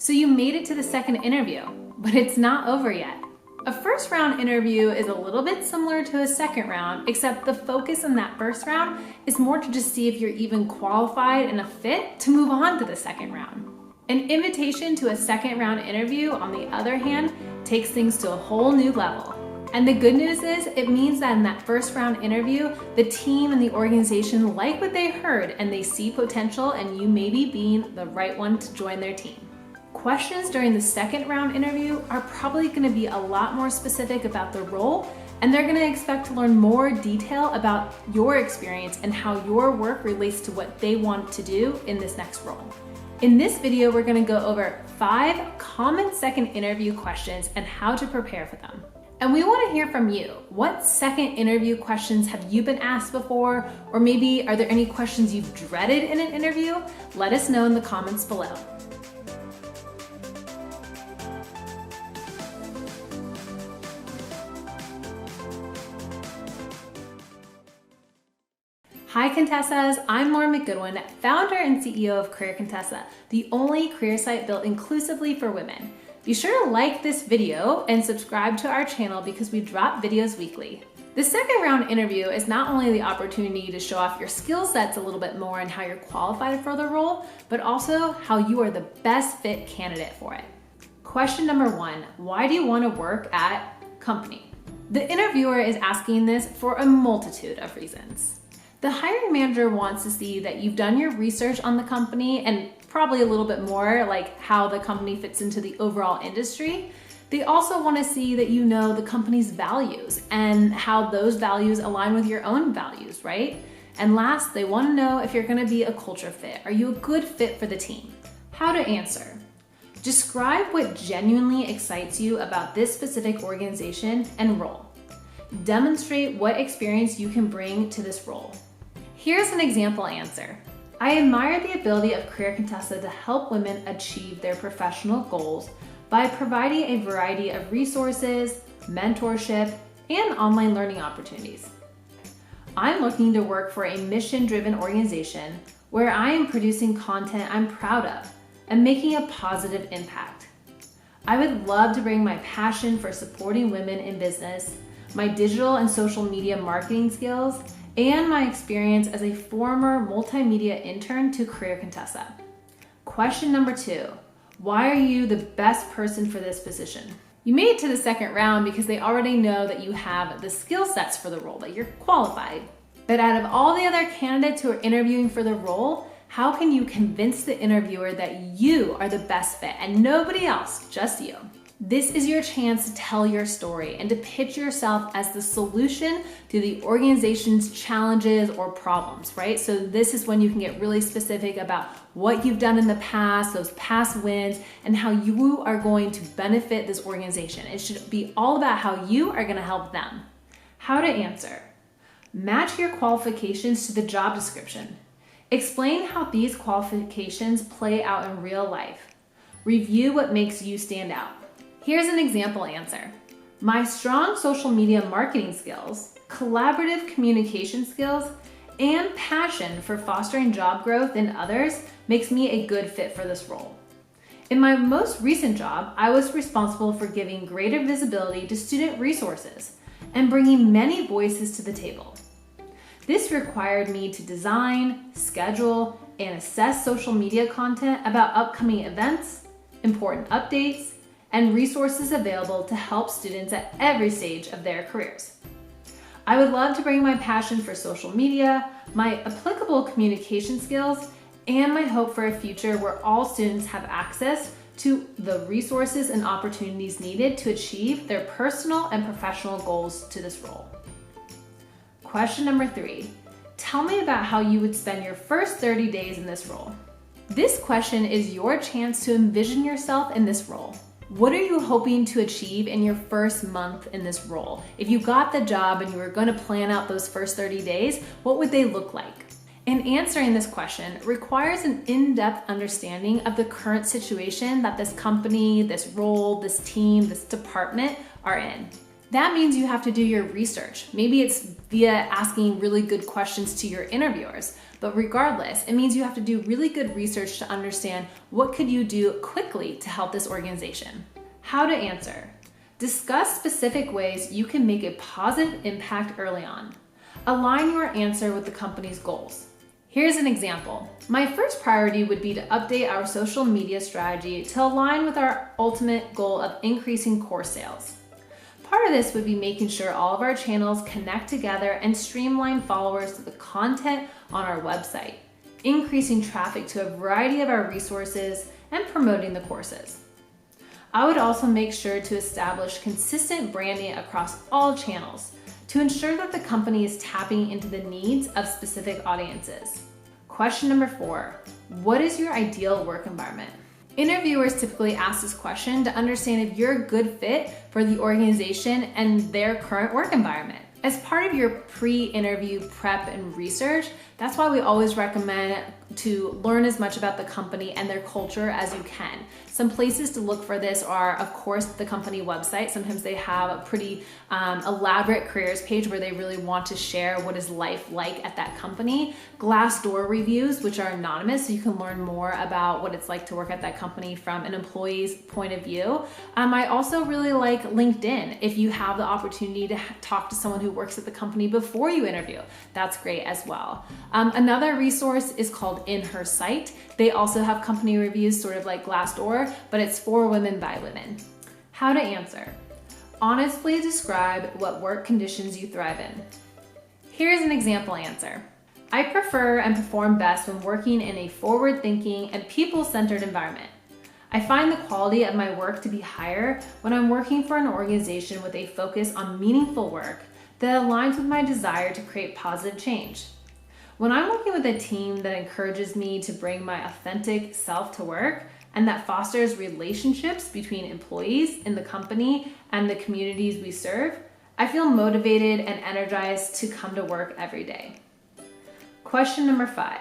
So you made it to the second interview, but it's not over yet. A first round interview is a little bit similar to a second round, except the focus in that first round is more to just see if you're even qualified and a fit to move on to the second round. An invitation to a second round interview, on the other hand, takes things to a whole new level. And the good news is it means that in that first round interview, the team and the organization like what they heard and they see potential in you maybe being the right one to join their team. Questions during the second round interview are probably going to be a lot more specific about the role, and they're going to expect to learn more detail about your experience and how your work relates to what they want to do in this next role. In this video, we're going to go over 5 common second interview questions and how to prepare for them. And we want to hear from you. What second interview questions have you been asked before? Or maybe are there any questions you've dreaded in an interview? Let us know in the comments below. Hi Contessa's, I'm Lauren McGoodwin, founder and CEO of Career Contessa, the only career site built inclusively for women. Be sure to like this video and subscribe to our channel because we drop videos weekly. The second round interview is not only the opportunity to show off your skill sets a little bit more and how you're qualified for the role, but also how you are the best fit candidate for it. Question number 1, why do you want to work at company? The interviewer is asking this for a multitude of reasons. The hiring manager wants to see that you've done your research on the company and probably a little bit more like how the company fits into the overall industry. They also want to see that you know the company's values and how those values align with your own values, right? And last, they want to know if you're going to be a culture fit. Are you a good fit for the team? How to answer. Describe what genuinely excites you about this specific organization and role. Demonstrate what experience you can bring to this role. Here's an example answer. I admire the ability of Career Contessa to help women achieve their professional goals by providing a variety of resources, mentorship, and online learning opportunities. I'm looking to work for a mission-driven organization where I am producing content I'm proud of and making a positive impact. I would love to bring my passion for supporting women in business, my digital and social media marketing skills, and my experience as a former multimedia intern to Career Contessa. Question number 2, why are you the best person for this position? You made it to the second round because they already know that you have the skill sets for the role, that you're qualified. But out of all the other candidates who are interviewing for the role, how can you convince the interviewer that you are the best fit and nobody else, just you? This is your chance to tell your story and to pitch yourself as the solution to the organization's challenges or problems, right? So this is when you can get really specific about what you've done in the past, those past wins, and how you are going to benefit this organization. It should be all about how you are going to help them. How to answer. Match your qualifications to the job description. Explain how these qualifications play out in real life. Review what makes you stand out. Here's an example answer. My strong social media marketing skills, collaborative communication skills, and passion for fostering job growth in others makes me a good fit for this role. In my most recent job, I was responsible for giving greater visibility to student resources and bringing many voices to the table. This required me to design, schedule, and assess social media content about upcoming events, important updates, and resources available to help students at every stage of their careers. I would love to bring my passion for social media, my applicable communication skills, and my hope for a future where all students have access to the resources and opportunities needed to achieve their personal and professional goals to this role. Question number 3, tell me about how you would spend your first 30 days in this role. This question is your chance to envision yourself in this role. What are you hoping to achieve in your first month in this role? If you got the job and you were going to plan out those first 30 days, what would they look like? And answering this question requires an in-depth understanding of the current situation that this company, this role, this team, this department are in. That means you have to do your research. Maybe it's via asking really good questions to your interviewers, but regardless, it means you have to do really good research to understand what could you do quickly to help this organization. How to answer. Discuss specific ways you can make a positive impact early on. Align your answer with the company's goals. Here's an example. My first priority would be to update our social media strategy to align with our ultimate goal of increasing course sales. Part of this would be making sure all of our channels connect together and streamline followers to the content on our website, increasing traffic to a variety of our resources, and promoting the courses. I would also make sure to establish consistent branding across all channels to ensure that the company is tapping into the needs of specific audiences. Question number 4, what is your ideal work environment? Interviewers typically ask this question to understand if you're a good fit for the organization and their current work environment. As part of your pre-interview prep and research, that's why we always recommend to learn as much about the company and their culture as you can. Some places to look for this are, of course, the company website. Sometimes they have a pretty elaborate careers page where they really want to share what is life like at that company. Glassdoor reviews, which are anonymous, so you can learn more about what it's like to work at that company from an employee's point of view. I also really like LinkedIn. If you have the opportunity to talk to someone who works at the company before you interview, that's great as well. Another resource is called In Her Sight. They also have company reviews, sort of like Glassdoor, but it's for women by women. How to answer. Honestly describe what work conditions you thrive in. Here's an example answer. I prefer and perform best when working in a forward-thinking and people-centered environment. I find the quality of my work to be higher when I'm working for an organization with a focus on meaningful work that aligns with my desire to create positive change. When I'm working with a team that encourages me to bring my authentic self to work and that fosters relationships between employees in the company and the communities we serve, I feel motivated and energized to come to work every day. Question number 5.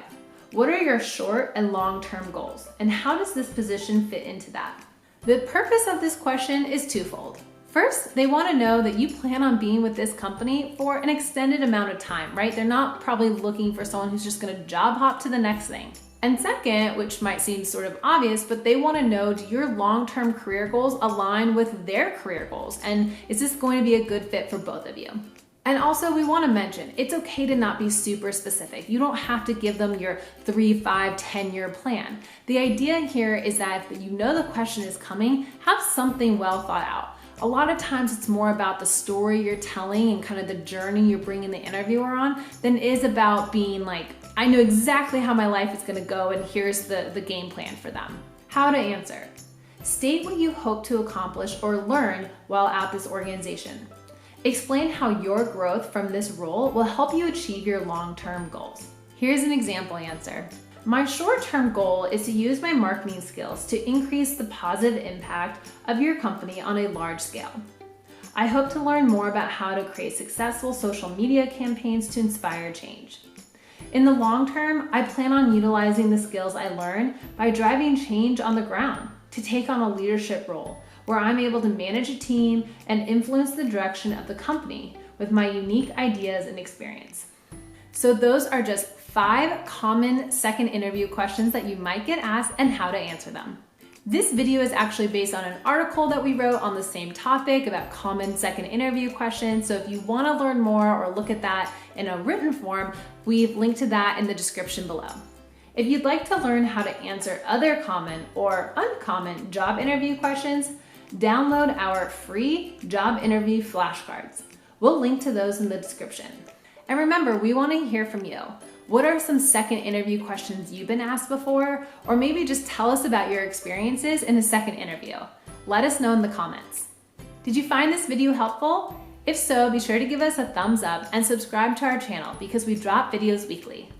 What are your short and long-term goals, and how does this position fit into that? The purpose of this question is twofold. First, they want to know that you plan on being with this company for an extended amount of time, right? They're not probably looking for someone who's just going to job hop to the next thing. And second, which might seem sort of obvious, but they want to know, do your long-term career goals align with their career goals? And is this going to be a good fit for both of you? And also, we want to mention, it's okay to not be super specific. You don't have to give them your 3, 5, 10-year plan. The idea here is that if you know the question is coming, have something well thought out. A lot of times it's more about the story you're telling and kind of the journey you're bringing the interviewer on than it is about being like, I know exactly how my life is going to go and here's the game plan for them. How to answer. State what you hope to accomplish or learn while at this organization. Explain how your growth from this role will help you achieve your long-term goals. Here's an example answer. My short-term goal is to use my marketing skills to increase the positive impact of your company on a large scale. I hope to learn more about how to create successful social media campaigns to inspire change. In the long term, I plan on utilizing the skills I learn by driving change on the ground to take on a leadership role where I'm able to manage a team and influence the direction of the company with my unique ideas and experience. So those are just 5 common second interview questions that you might get asked and how to answer them. This video is actually based on an article that we wrote on the same topic about common second interview questions. So if you want to learn more or look at that in a written form, we've linked to that in the description below. If you'd like to learn how to answer other common or uncommon job interview questions, download our free job interview flashcards. We'll link to those in the description. And remember, we want to hear from you. What are some second interview questions you've been asked before? Or maybe just tell us about your experiences in a second interview. Let us know in the comments. Did you find this video helpful? If so, be sure to give us a thumbs up and subscribe to our channel because we drop videos weekly.